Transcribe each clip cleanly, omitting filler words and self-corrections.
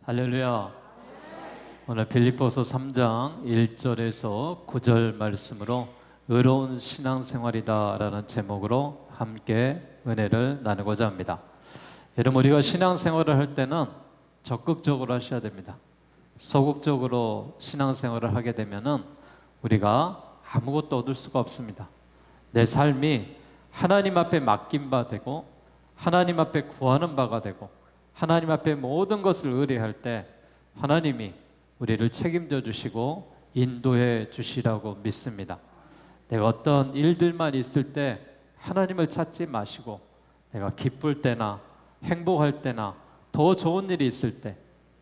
할렐루야. 오늘 빌립보서 3장 1절에서 9절 말씀으로 의로운 신앙생활이다 라는 제목으로 함께 은혜를 나누고자 합니다. 여러분, 우리가 신앙생활을 할 때는 적극적으로 하셔야 됩니다. 소극적으로 신앙생활을 하게 되면은 우리가 아무것도 얻을 수가 없습니다. 내 삶이 하나님 앞에 맡긴 바 되고 하나님 앞에 구하는 바가 되고 하나님 앞에 모든 것을 의뢰할 때 하나님이 우리를 책임져 주시고 인도해 주시라고 믿습니다. 내가 어떤 일들만 있을 때 하나님을 찾지 마시고 내가 기쁠 때나 행복할 때나 더 좋은 일이 있을 때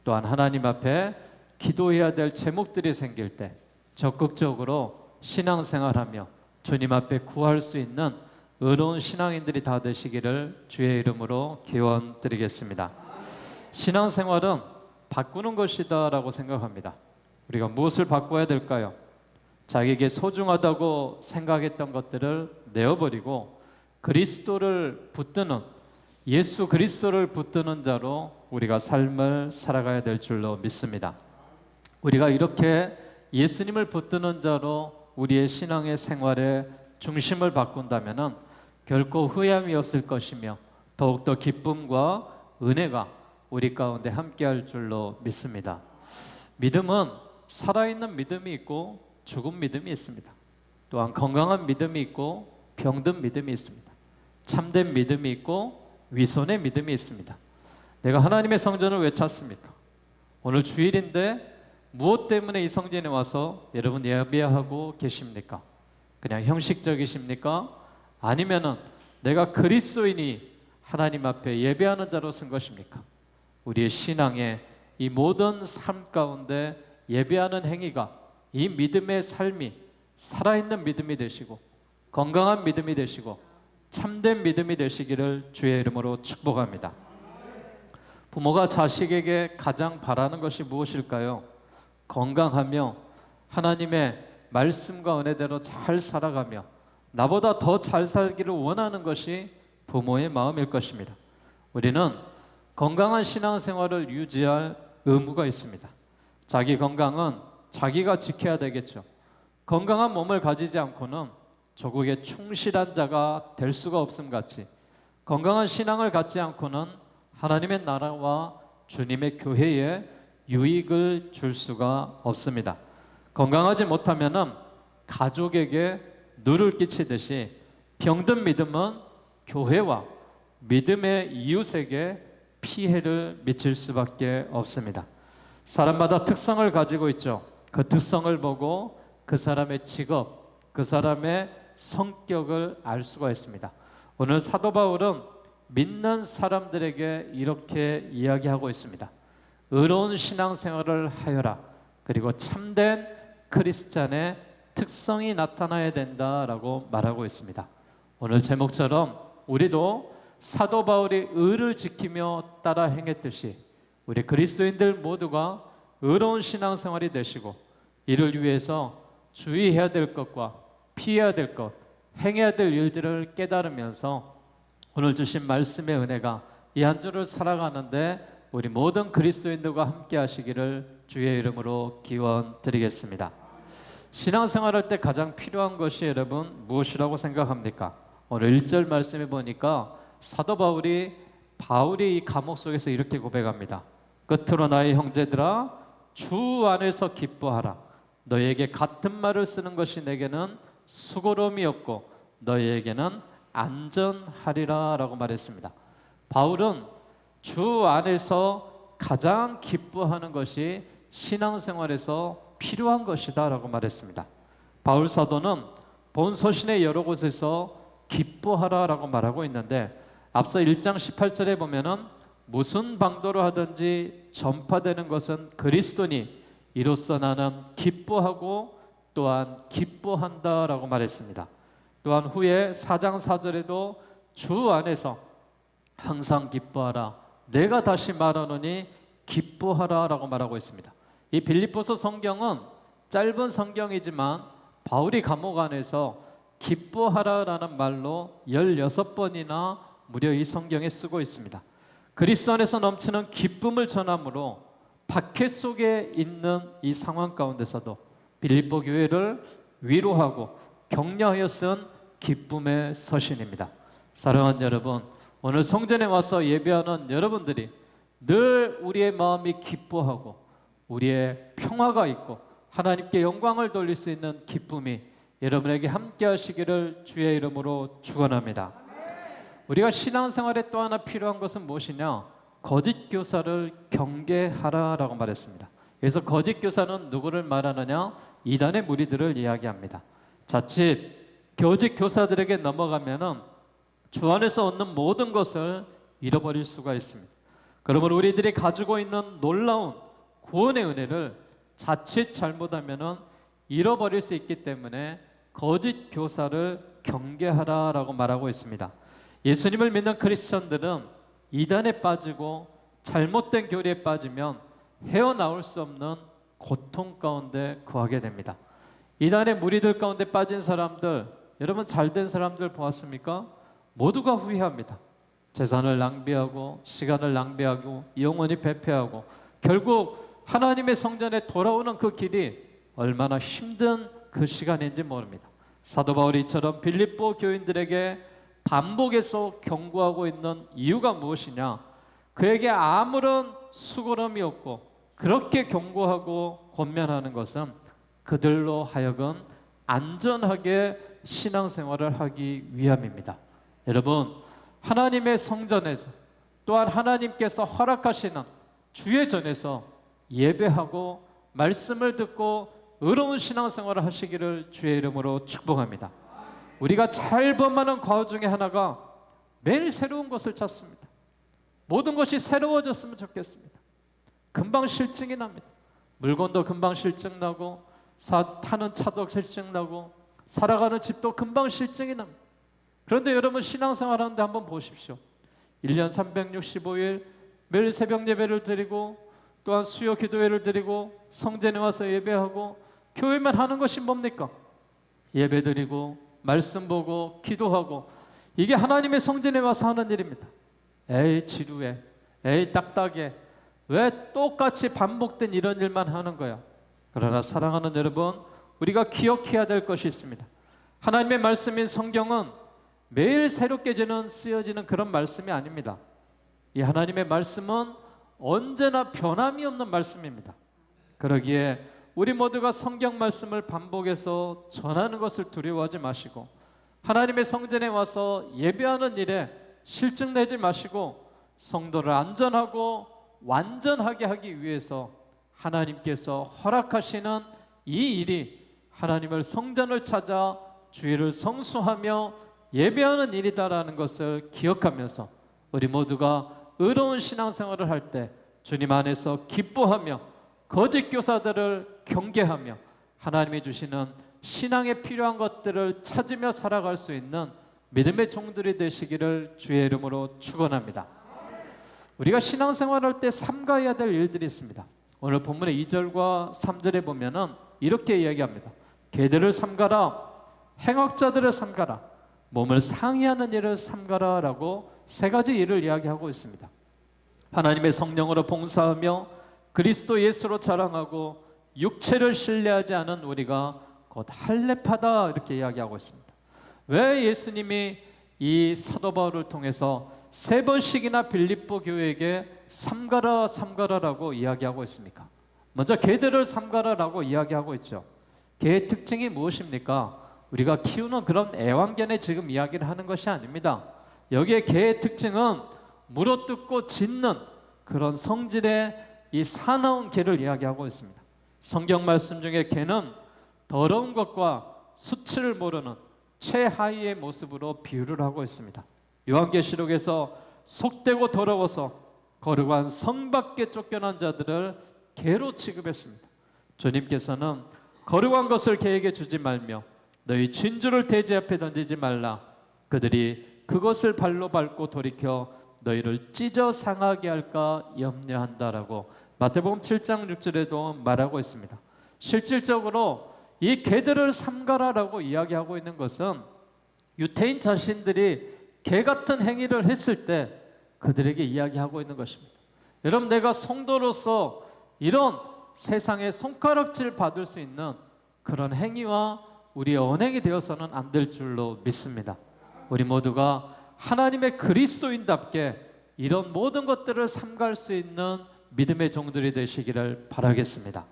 또한 하나님 앞에 기도해야 될 제목들이 생길 때 적극적으로 신앙생활하며 주님 앞에 구할 수 있는 의로운 신앙인들이 다 되시기를 주의 이름으로 기원드리겠습니다. 신앙생활은 바꾸는 것이다 라고 생각합니다. 우리가 무엇을 바꿔야 될까요? 자기에게 소중하다고 생각했던 것들을 내어버리고 그리스도를 붙드는, 예수 그리스도를 붙드는 자로 우리가 삶을 살아가야 될 줄로 믿습니다. 우리가 이렇게 예수님을 붙드는 자로 우리의 신앙의 생활의 중심을 바꾼다면 결코 후회함이 없을 것이며 더욱더 기쁨과 은혜가 우리 가운데 함께할 줄로 믿습니다. 믿음은 살아있는 믿음이 있고 죽은 믿음이 있습니다. 또한 건강한 믿음이 있고 병든 믿음이 있습니다. 참된 믿음이 있고 위선의 믿음이 있습니다. 내가 하나님의 성전을 왜 찾습니까? 오늘 주일인데 무엇 때문에 이 성전에 와서 여러분 예배하고 계십니까? 그냥 형식적이십니까? 아니면은 내가 그리스도인이 하나님 앞에 예배하는 자로 쓴 것입니까? 우리의 신앙의 이 모든 삶 가운데 예배하는 행위가 이 믿음의 삶이 살아있는 믿음이 되시고 건강한 믿음이 되시고 참된 믿음이 되시기를 주의 이름으로 축복합니다. 부모가 자식에게 가장 바라는 것이 무엇일까요? 건강하며 하나님의 말씀과 은혜대로 잘 살아가며 나보다 더 잘 살기를 원하는 것이 부모의 마음일 것입니다. 우리는 건강한 신앙생활을 유지할 의무가 있습니다. 자기 건강은 자기가 지켜야 되겠죠. 건강한 몸을 가지지 않고는 조국에 충실한 자가 될 수가 없음 같이 건강한 신앙을 갖지 않고는 하나님의 나라와 주님의 교회에 유익을 줄 수가 없습니다. 건강하지 못하면은 가족에게 누를 끼치듯이 병든 믿음은 교회와 믿음의 이웃에게 피해를 미칠 수밖에 없습니다. 사람마다 특성을 가지고 있죠. 그 특성을 보고 그 사람의 직업, 그 사람의 성격을 알 수가 있습니다. 오늘 사도 바울은 믿는 사람들에게 이렇게 이야기하고 있습니다. 의로운 신앙생활을 하여라. 그리고 참된 크리스찬의 특성이 나타나야 된다라고 말하고 있습니다. 오늘 제목처럼 우리도 사도 바울이 의를 지키며 따라 행했듯이 우리 그리스도인들 모두가 의로운 신앙생활이 되시고 이를 위해서 주의해야 될 것과 피해야 될 것, 행해야 될 일들을 깨달으면서 오늘 주신 말씀의 은혜가 이 한 주를 살아가는데 우리 모든 그리스도인들과 함께 하시기를 주의 이름으로 기원드리겠습니다. 신앙생활할 때 가장 필요한 것이 여러분 무엇이라고 생각합니까? 오늘 1절 말씀에 보니까 사도 바울이 이 감옥 속에서 이렇게 고백합니다. 끝으로 나의 형제들아 주 안에서 기뻐하라. 너희에게 같은 말을 쓰는 것이 내게는 수고로움이 없고 너희에게는 안전하리라 라고 말했습니다. 바울은 주 안에서 가장 기뻐하는 것이 신앙생활에서 필요한 것이다 라고 말했습니다. 바울 사도는 본 서신의 여러 곳에서 기뻐하라 라고 말하고 있는데 앞서 1장 18절에 보면은 무슨 방도로 하든지 전파되는 것은 그리스도니 이로써 나는 기뻐하고 또한 기뻐한다 라고 말했습니다. 또한 후에 4장 4절에도 주 안에서 항상 기뻐하라. 내가 다시 말하노니 기뻐하라 라고 말하고 있습니다. 이 빌립보서 성경은 짧은 성경이지만 바울이 감옥 안에서 기뻐하라라는 말로 16번이나 무려 이 성경에 쓰고 있습니다. 그리스도 안에서 넘치는 기쁨을 전함으로 박해 속에 있는 이 상황 가운데서도 빌립보 교회를 위로하고 격려하여 쓴 기쁨의 서신입니다. 사랑하는 여러분, 오늘 성전에 와서 예배하는 여러분들이 늘 우리의 마음이 기뻐하고 우리의 평화가 있고 하나님께 영광을 돌릴 수 있는 기쁨이 여러분에게 함께 하시기를 주의 이름으로 축원합니다. 우리가 신앙생활에 또 하나 필요한 것은 무엇이냐? 거짓 교사를 경계하라라고 말했습니다. 그래서 거짓 교사는 누구를 말하느냐? 이단의 무리들을 이야기합니다. 자칫 거짓 교사들에게 넘어가면은 주 안에서 얻는 모든 것을 잃어버릴 수가 있습니다. 그러므로 우리들이 가지고 있는 놀라운 구원의 은혜를 자칫 잘못하면은 잃어버릴 수 있기 때문에 거짓 교사를 경계하라라고 말하고 있습니다. 예수님을 믿는 크리스천들은 이단에 빠지고 잘못된 교리에 빠지면 헤어나올 수 없는 고통 가운데 거하게 됩니다. 이단의 무리들 가운데 빠진 사람들, 여러분 잘된 사람들 보았습니까? 모두가 후회합니다. 재산을 낭비하고 시간을 낭비하고 영원히 배패하고 결국 하나님의 성전에 돌아오는 그 길이 얼마나 힘든 그 시간인지 모릅니다. 사도 바울이 이처럼 빌립보 교인들에게 반복해서 경고하고 있는 이유가 무엇이냐? 그에게 아무런 수고름이 없고 그렇게 경고하고 권면하는 것은 그들로 하여금 안전하게 신앙생활을 하기 위함입니다. 여러분, 하나님의 성전에서 또한 하나님께서 허락하시는 주의 전에서 예배하고 말씀을 듣고 의로운 신앙생활을 하시기를 주의 이름으로 축복합니다. 우리가 잘 범하는 과오 중에 하나가 매일 새로운 것을 찾습니다. 모든 것이 새로워졌으면 좋겠습니다. 금방 실증이 납니다. 물건도 금방 실증 나고 타는 차도 실증 나고 살아가는 집도 금방 실증이 납니다. 그런데 여러분 신앙생활 하는데 한번 보십시오. 1년 365일 매일 새벽 예배를 드리고 또한 수요 기도회를 드리고 성전에 와서 예배하고 교회만 하는 것이 뭡니까? 예배 드리고 말씀 보고 기도하고 이게 하나님의 성전에 와서 하는 일입니다. 에이 지루해, 에이 딱딱해, 왜 똑같이 반복된 이런 일만 하는 거야? 그러나 사랑하는 여러분, 우리가 기억해야 될 것이 있습니다. 하나님의 말씀인 성경은 매일 새롭게 쓰여지는 그런 말씀이 아닙니다. 이 하나님의 말씀은 언제나 변함이 없는 말씀입니다. 그러기에 우리 모두가 성경 말씀을 반복해서 전하는 것을 두려워하지 마시고 하나님의 성전에 와서 예배하는 일에 실증내지 마시고 성도를 안전하고 완전하게 하기 위해서 하나님께서 허락하시는 이 일이 하나님을 성전을 찾아 주의를 성수하며 예배하는 일이다라는 것을 기억하면서 우리 모두가 의로운 신앙생활을 할 때 주님 안에서 기뻐하며 거짓 교사들을 경계하며 하나님이 주시는 신앙에 필요한 것들을 찾으며 살아갈 수 있는 믿음의 종들이 되시기를 주의 이름으로 축원합니다. 우리가 신앙생활할 때 삼가해야 될 일들이 있습니다. 오늘 본문의 2절과 3절에 보면은 이렇게 이야기합니다. 개들을 삼가라, 행악자들을 삼가라, 몸을 상해하는 일을 삼가라 라고 세 가지 일을 이야기하고 있습니다. 하나님의 성령으로 봉사하며 그리스도 예수로 자랑하고 육체를 신뢰하지 않은 우리가 곧 할례파다 이렇게 이야기하고 있습니다. 왜 예수님이 이 사도 바울을 통해서 3번씩이나 빌립보 교회에게 삼가라 삼가라라고 이야기하고 있습니까? 먼저 개들을 삼가라라고 이야기하고 있죠. 개의 특징이 무엇입니까? 우리가 키우는 그런 애완견에 지금 이야기를 하는 것이 아닙니다. 여기에 개의 특징은 물어뜯고 짖는 그런 성질의 이 사나운 개를 이야기하고 있습니다. 성경 말씀 중에 개는 더러운 것과 수치를 모르는 최하위의 모습으로 비유를 하고 있습니다. 요한계시록에서 속되고 더러워서 거룩한 성 밖에 쫓겨난 자들을 개로 취급했습니다. 주님께서는 거룩한 것을 개에게 주지 말며 너희 진주를 돼지 앞에 던지지 말라. 그들이 그것을 발로 밟고 돌이켜 너희를 찢어 상하게 할까 염려한다라고 마태복음 7장 6절에도 말하고 있습니다. 실질적으로 이 개들을 삼가라라고 이야기하고 있는 것은 유대인 자신들이 개 같은 행위를 했을 때 그들에게 이야기하고 있는 것입니다. 여러분, 내가 성도로서 이런 세상에 손가락질 받을 수 있는 그런 행위와 우리의 언행이 되어서는 안 될 줄로 믿습니다. 우리 모두가 하나님의 그리스도인답게 이런 모든 것들을 삼갈 수 있는 믿음의 종들이 되시기를 바라겠습니다.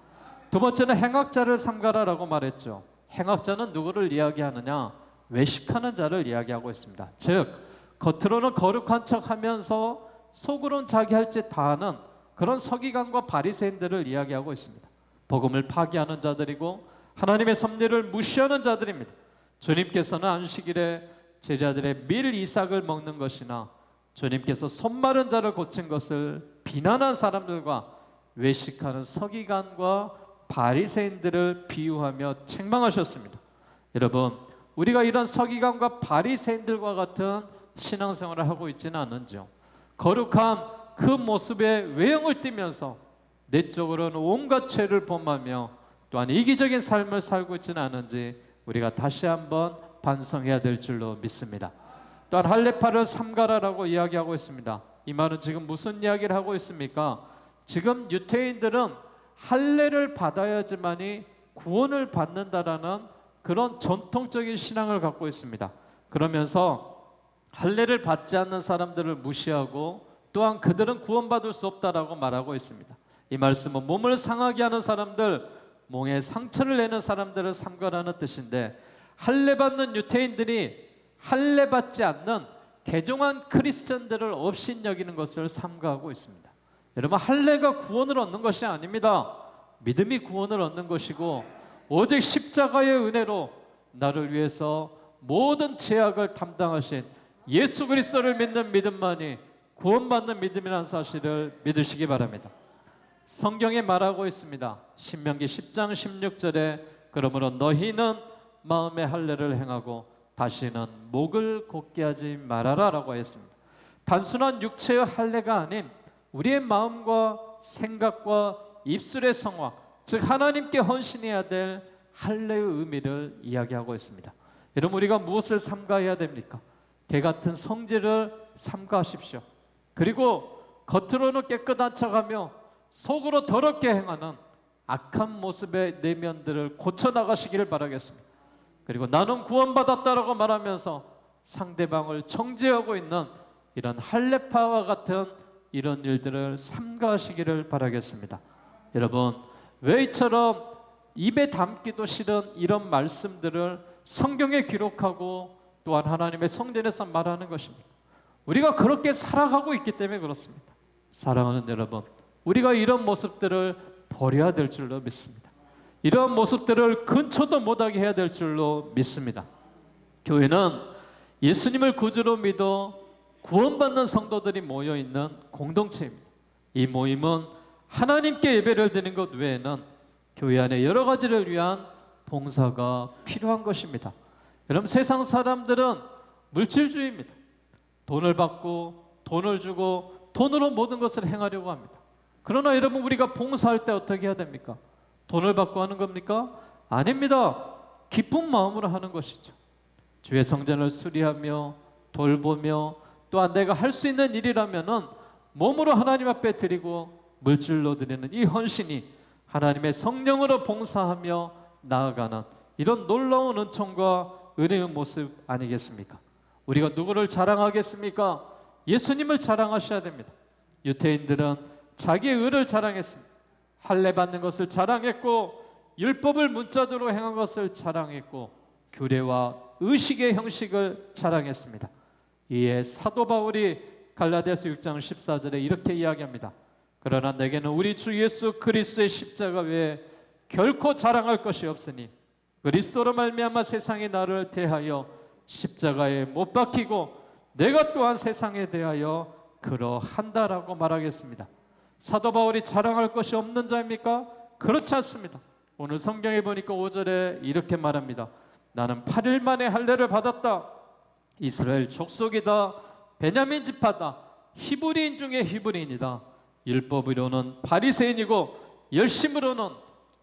두 번째는 행악자를 삼가라라고 말했죠. 행악자는 누구를 이야기하느냐? 외식하는 자를 이야기하고 있습니다. 즉 겉으로는 거룩한 척하면서 속으로는 자기 할 짓 다 하는 그런 서기관과 바리새인들을 이야기하고 있습니다. 복음을 파기하는 자들이고 하나님의 섭리를 무시하는 자들입니다. 주님께서는 안식일에 제자들의 밀 이삭을 먹는 것이나 주님께서 손마른 자를 고친 것을 비난한 사람들과 외식하는 서기관과 바리새인들을 비유하며 책망하셨습니다. 여러분, 우리가 이런 서기관과 바리새인들과 같은 신앙생활을 하고 있지는 않은지요? 거룩한 그 모습에 외형을 띠면서 내적으로는 온갖 죄를 범하며 또한 이기적인 삶을 살고 있지는 않은지 우리가 다시 한번 반성해야 될 줄로 믿습니다. 또한 할례파를 삼가라라고 이야기하고 있습니다. 이 말은 지금 무슨 이야기를 하고 있습니까? 지금 유대인들은 할례를 받아야지만이 구원을 받는다라는 그런 전통적인 신앙을 갖고 있습니다. 그러면서 할례를 받지 않는 사람들을 무시하고 또한 그들은 구원받을 수 없다라고 말하고 있습니다. 이 말씀은 몸을 상하게 하는 사람들, 몸에 상처를 내는 사람들을 삼가라는 뜻인데, 할례 받는 유대인들이 할례 받지 않는 개종한 크리스천들을 업신여기는 것을 삼가하고 있습니다. 여러분, 할례가 구원을 얻는 것이 아닙니다. 믿음이 구원을 얻는 것이고 오직 십자가의 은혜로 나를 위해서 모든 죄악을 담당하신 예수 그리스도를 믿는 믿음만이 구원받는 믿음이라는 사실을 믿으시기 바랍니다. 성경에 말하고 있습니다. 신명기 10장 16절에 그러므로 너희는 마음의 할례를 행하고 다시는 목을 곧게 하지 말아라 라고 했습니다. 단순한 육체의 할례가 아닌 우리의 마음과 생각과 입술의 성화, 즉 하나님께 헌신해야 될 할례의 의미를 이야기하고 있습니다. 여러분, 우리가 무엇을 삼가해야 됩니까? 개 같은 성질을 삼가하십시오. 그리고 겉으로는 깨끗한 척하며 속으로 더럽게 행하는 악한 모습의 내면들을 고쳐나가시기를 바라겠습니다. 그리고 나는 구원받았다라고 말하면서 상대방을 정죄하고 있는 이런 할례파와 같은 이런 일들을 삼가하시기를 바라겠습니다. 여러분, 왜 이처럼 입에 담기도 싫은 이런 말씀들을 성경에 기록하고 또한 하나님의 성전에서 말하는 것입니다? 우리가 그렇게 살아가고 있기 때문에 그렇습니다. 사랑하는 여러분, 우리가 이런 모습들을 버려야 될 줄로 믿습니다. 이런 모습들을 근처도 못하게 해야 될 줄로 믿습니다. 교회는 예수님을 구주로 믿어 구원받는 성도들이 모여있는 공동체입니다. 이 모임은 하나님께 예배를 드리는 것 외에는 교회 안에 여러 가지를 위한 봉사가 필요한 것입니다. 여러분, 세상 사람들은 물질주의입니다. 돈을 받고 돈을 주고 돈으로 모든 것을 행하려고 합니다. 그러나 여러분, 우리가 봉사할 때 어떻게 해야 됩니까? 돈을 받고 하는 겁니까? 아닙니다. 기쁜 마음으로 하는 것이죠. 주의 성전을 수리하며 돌보며 또한 내가 할 수 있는 일이라면은 몸으로 하나님 앞에 드리고 물질로 드리는 이 헌신이 하나님의 성령으로 봉사하며 나아가는 이런 놀라운 은총과 은혜의 모습 아니겠습니까? 우리가 누구를 자랑하겠습니까? 예수님을 자랑하셔야 됩니다. 유대인들은 자기의 의를 자랑했습니다. 할례 받는 것을 자랑했고 율법을 문자적으로 행한 것을 자랑했고 규례와 의식의 형식을 자랑했습니다. 이에 사도 바울이 갈라디아서 6장 14절에 이렇게 이야기합니다. 그러나 내게는 우리 주 예수 그리스도의 십자가 외에 결코 자랑할 것이 없으니 그리스도로 말미암아 세상이 나를 대하여 십자가에 못 박히고 내가 또한 세상에 대하여 그러한다라고 말하겠습니다. 사도 바울이 자랑할 것이 없는 자입니까? 그렇지 않습니다. 오늘 성경에 보니까 5절에 이렇게 말합니다. 나는 8일 만에 할례를 받았다. 이스라엘 족속이다. 베냐민 지파다. 히브리인 중에 히브리인이다. 율법으로는 바리새인이고 열심으로는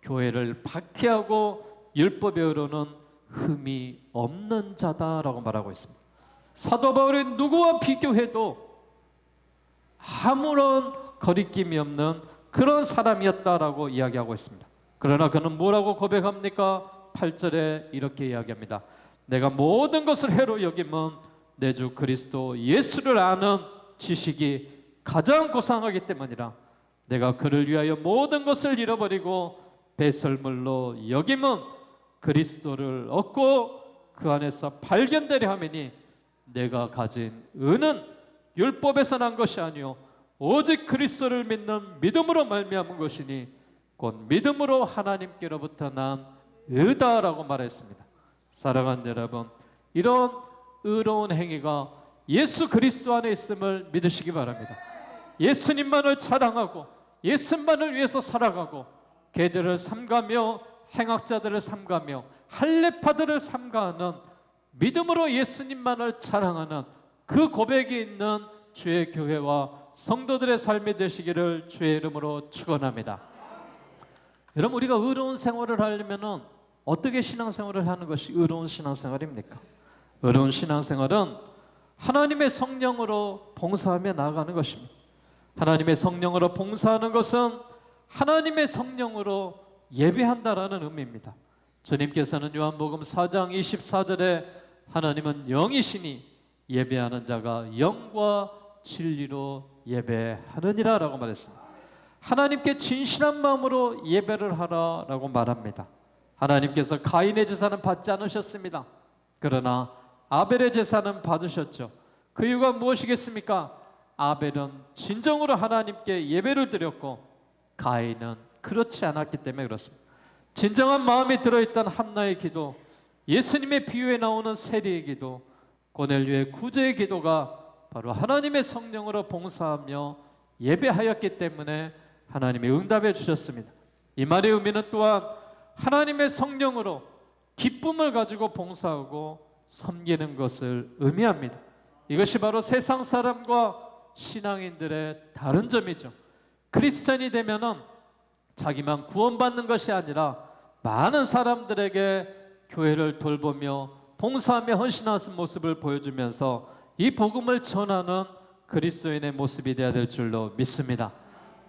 교회를 박해하고 율법으로는 흠이 없는 자다라고 말하고 있습니다. 사도 바울은 누구와 비교해도 아무런 거리낌이 없는 그런 사람이었다라고 이야기하고 있습니다. 그러나 그는 뭐라고 고백합니까? 8절에 이렇게 이야기합니다. 내가 모든 것을 해로 여김은 내 주 그리스도 예수를 아는 지식이 가장 고상하기 때문이라. 내가 그를 위하여 모든 것을 잃어버리고 배설물로 여김은 그리스도를 얻고 그 안에서 발견되려 함이니 내가 가진 의는 율법에서 난 것이 아니요 오직 그리스도를 믿는 믿음으로 말미암은 것이니 곧 믿음으로 하나님께로부터 난 의다라고 말했습니다. 사랑하는 여러분, 이런 의로운 행위가 예수 그리스도 안에 있음을 믿으시기 바랍니다. 예수님만을 자랑하고 예수님만을 위해서 살아가고 개들을 삼가며 행악자들을 삼가며 할례파들을 삼가하는 믿음으로 예수님만을 자랑하는 그 고백이 있는 주의 교회와 성도들의 삶이 되시기를 주의 이름으로 축원합니다. 여러분, 우리가 의로운 생활을 하려면 어떻게 신앙생활을 하는 것이 의로운 신앙생활입니까? 의로운 신앙생활은 하나님의 성령으로 봉사하며 나아가는 것입니다. 하나님의 성령으로 봉사하는 것은 하나님의 성령으로 예배한다라는 의미입니다. 주님께서는 요한복음 4장 24절에 하나님은 영이시니 예배하는 자가 영과 진리로 예배하느니라 라고 말했습니다. 하나님께 진실한 마음으로 예배를 하라라고 말합니다. 하나님께서 가인의 제사는 받지 않으셨습니다. 그러나 아벨의 제사는 받으셨죠. 그 이유가 무엇이겠습니까? 아벨은 진정으로 하나님께 예배를 드렸고 가인은 그렇지 않았기 때문에 그렇습니다. 진정한 마음이 들어있던 한나의 기도, 예수님의 비유에 나오는 세리의 기도, 고넬료의 구제의 기도가 바로 하나님의 성령으로 봉사하며 예배하였기 때문에 하나님이 응답해 주셨습니다. 이 말의 의미는 또한 하나님의 성령으로 기쁨을 가지고 봉사하고 섬기는 것을 의미합니다. 이것이 바로 세상 사람과 신앙인들의 다른 점이죠. 크리스천이 되면은 자기만 구원받는 것이 아니라 많은 사람들에게 교회를 돌보며 봉사하며 헌신하는 모습을 보여주면서 이 복음을 전하는 그리스도인의 모습이 되어야 될 줄로 믿습니다.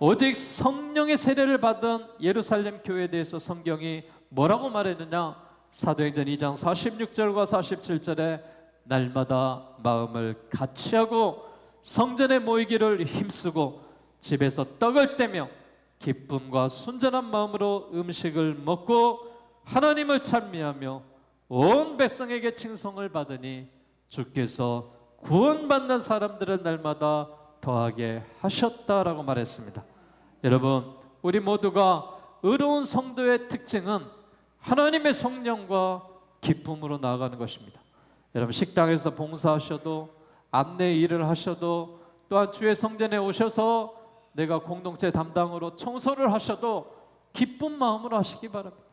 오직 성령의 세례를 받은 예루살렘 교회에 대해서 성경이 뭐라고 말했느냐? 사도행전 2장 46절과 47절에 날마다 마음을 같이하고 성전에 모이기를 힘쓰고 집에서 떡을 떼며 기쁨과 순전한 마음으로 음식을 먹고 하나님을 찬미하며 온 백성에게 칭송을 받으니 주께서 구원받는 사람들은 날마다 더하게 하셨다라고 말했습니다. 여러분, 우리 모두가 의로운 성도의 특징은 하나님의 성령과 기쁨으로 나아가는 것입니다. 여러분, 식당에서 봉사하셔도 안내 일을 하셔도 또한 주의 성전에 오셔서 내가 공동체 담당으로 청소를 하셔도 기쁜 마음으로 하시기 바랍니다.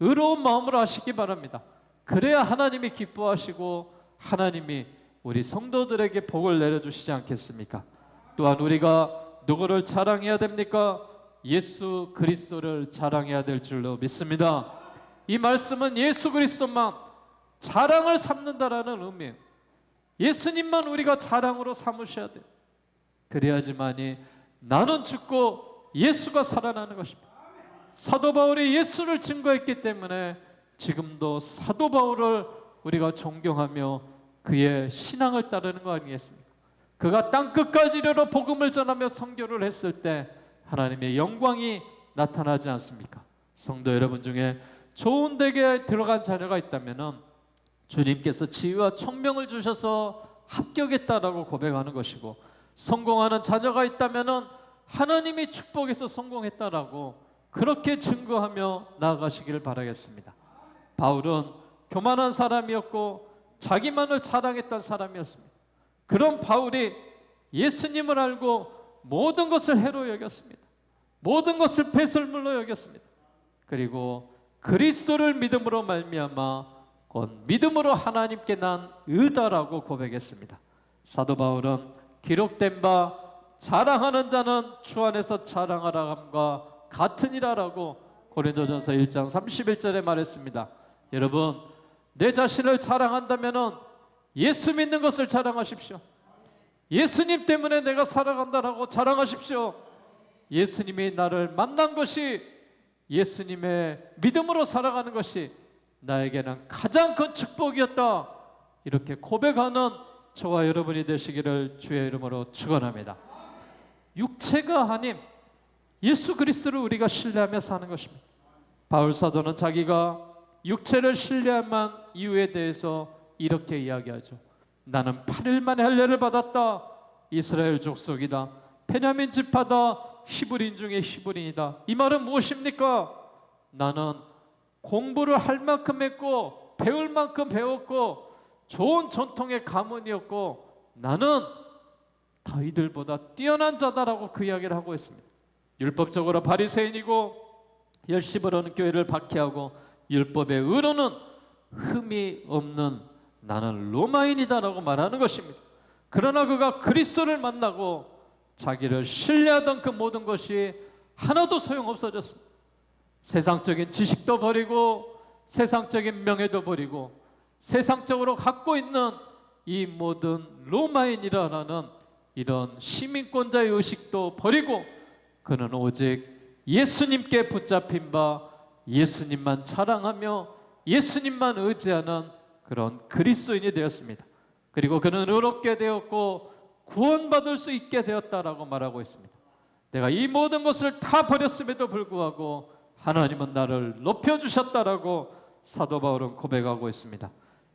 의로운 마음으로 하시기 바랍니다. 그래야 하나님이 기뻐하시고 하나님이 우리 성도들에게 복을 내려주시지 않겠습니까? 또한 우리가 누구를 자랑해야 됩니까? 예수 그리스도를 자랑해야 될 줄로 믿습니다. 이 말씀은 예수 그리스도만 자랑을 삼는다라는 의미예요. 예수님만 우리가 자랑으로 삼으셔야 돼요. 그래야지만이 나는 죽고 예수가 살아나는 것입니다. 사도 바울이 예수를 증거했기 때문에 지금도 사도 바울을 우리가 존경하며 그의 신앙을 따르는 거 아니겠습니까? 그가 땅끝까지 이르러 복음을 전하며 선교를 했을 때 하나님의 영광이 나타나지 않습니까? 성도 여러분 중에 좋은 댁에 들어간 자녀가 있다면 주님께서 지혜와 총명을 주셔서 합격했다라고 고백하는 것이고, 성공하는 자녀가 있다면 하나님이 축복해서 성공했다라고 그렇게 증거하며 나아가시기를 바라겠습니다. 바울은 교만한 사람이었고 자기만을 자랑했던 사람이었습니다. 그런 바울이 예수님을 알고 모든 것을 해로 여겼습니다. 모든 것을 배설물로 여겼습니다. 그리고 그리스도를 믿음으로 말미암아 곧 믿음으로 하나님께 난 의다라고 고백했습니다. 사도 바울은 기록된 바 자랑하는 자는 주 안에서 자랑하라 함과 같으니라라고 고린도전서 1장 31절에 말했습니다. 여러분, 내 자신을 자랑한다면 예수 믿는 것을 자랑하십시오. 예수님 때문에 내가 살아간다라고 자랑하십시오. 예수님이 나를 만난 것이, 예수님의 믿음으로 살아가는 것이 나에게는 가장 큰 축복이었다, 이렇게 고백하는 저와 여러분이 되시기를 주의 이름으로 축원합니다. 육체가 아닌 예수 그리스도를 우리가 신뢰하며 사는 것입니다. 바울 사도는 자기가 육체를 신뢰한 이유에 대해서 이렇게 이야기하죠. 나는 8일 만에 할례를 받았다. 이스라엘 족속이다. 베냐민 지파다. 히브리인 중에 히브리인이다. 이 말은 무엇입니까? 나는 공부를 할 만큼 했고 배울 만큼 배웠고 좋은 전통의 가문이었고 나는 너희들보다 뛰어난 자다라고 그 이야기를 하고 있습니다. 율법적으로 바리새인이고 열심으로는 교회를 박해하고 율법의 의로는 흠이 없는 나는 로마인이다라고 말하는 것입니다. 그러나 그가 그리스도를 만나고 자기를 신뢰하던 그 모든 것이 하나도 소용없어졌습니다. 세상적인 지식도 버리고 세상적인 명예도 버리고 세상적으로 갖고 있는 이 모든 로마인이라는 이런 시민권자의 의식도 버리고 그는 오직 예수님께 붙잡힌 바 예수님만 자랑하며 예수님만 의지하는 그런 그리스도인이 되었습니다. 그리고 그는 의롭게 되었고 구원받을 수 있게 되었다라고 말하고 있습니다. 내가 이 모든 것을 다 버렸음에도 불구하고 하나님은 나를 높여주셨다라고 사도 바울은 고백하고 있습니다.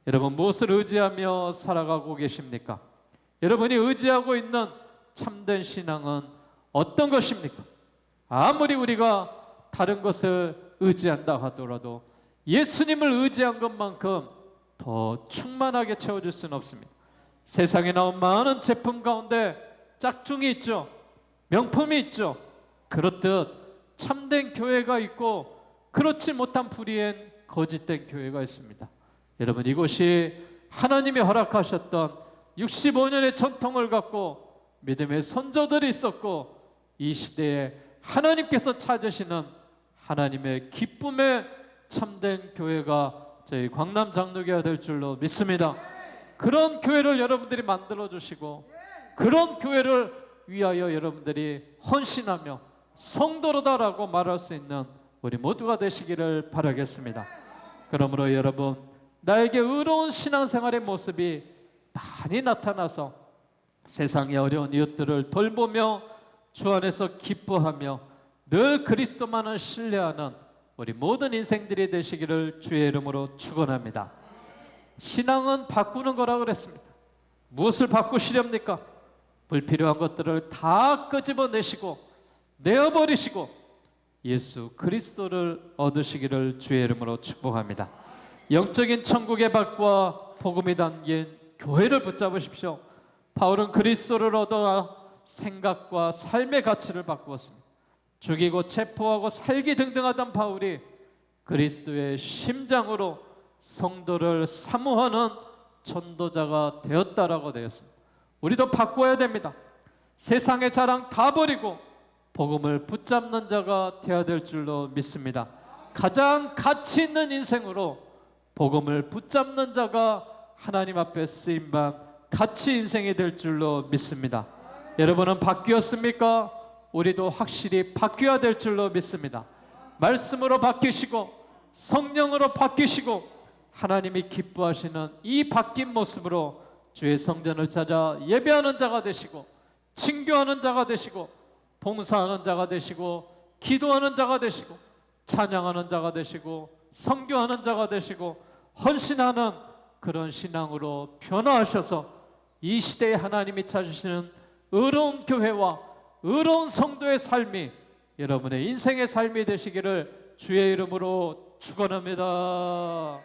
여러분 무엇을 의지하며 살아가고 계십니까? 여러분이 의지하고 있는 참된 신앙은 어떤 것입니까? 아무리 우리가 다른 것을 의지한다 하더라도 예수님을 의지한 것만큼 더 충만하게 채워줄 수는 없습니다. 세상에 나온 많은 제품 가운데 짝퉁이 있죠. 명품이 있죠. 그렇듯 참된 교회가 있고 그렇지 못한 불의한 거짓된 교회가 있습니다. 여러분 이곳이 하나님이 허락하셨던 65년의 전통을 갖고 믿음의 선조들이 있었고 이 시대에 하나님께서 찾으시는 하나님의 기쁨의 참된 교회가 저희 광남 장로교회가 될 줄로 믿습니다. 그런 교회를 여러분들이 만들어 주시고 그런 교회를 위하여 여러분들이 헌신하며 성도로다라고 말할 수 있는 우리 모두가 되시기를 바라겠습니다. 그러므로 여러분 나에게 의로운 신앙생활의 모습이 많이 나타나서 세상의 어려운 이웃들을 돌보며 주 안에서 기뻐하며 늘 그리스도만을 신뢰하는 우리 모든 인생들이 되시기를 주의 이름으로 축원합니다. 신앙은 바꾸는 거라 그랬습니다. 무엇을 바꾸시렵니까? 불필요한 것들을 다 끄집어내시고 내어버리시고 예수 그리스도를 얻으시기를 주의 이름으로 축복합니다. 영적인 천국의 밭과 복음이 담긴 교회를 붙잡으십시오. 바울은 그리스도를 얻어 생각과 삶의 가치를 바꾸었습니다. 죽이고 체포하고 살기 등등하던 바울이 그리스도의 심장으로 성도를 사모하는 전도자가 되었다라고 되었습니다. 우리도 바꿔야 됩니다. 세상의 자랑 다 버리고 복음을 붙잡는 자가 되어야 될 줄로 믿습니다. 가장 가치 있는 인생으로 복음을 붙잡는 자가 하나님 앞에 쓰임받은 가치 인생이 될 줄로 믿습니다. 여러분은 바뀌었습니까? 우리도 확실히 바뀌어야 될 줄로 믿습니다. 말씀으로 바뀌시고 성령으로 바뀌시고 하나님이 기뻐하시는 이 바뀐 모습으로 주의 성전을 찾아 예배하는 자가 되시고 친교하는 자가 되시고 봉사하는 자가 되시고 기도하는 자가 되시고 찬양하는 자가 되시고 선교하는 자가 되시고 헌신하는 그런 신앙으로 변화하셔서 이 시대에 하나님이 찾으시는 의로운 교회와 의로운 성도의 삶이 여러분의 인생의 삶이 되시기를 주의 이름으로 축원합니다.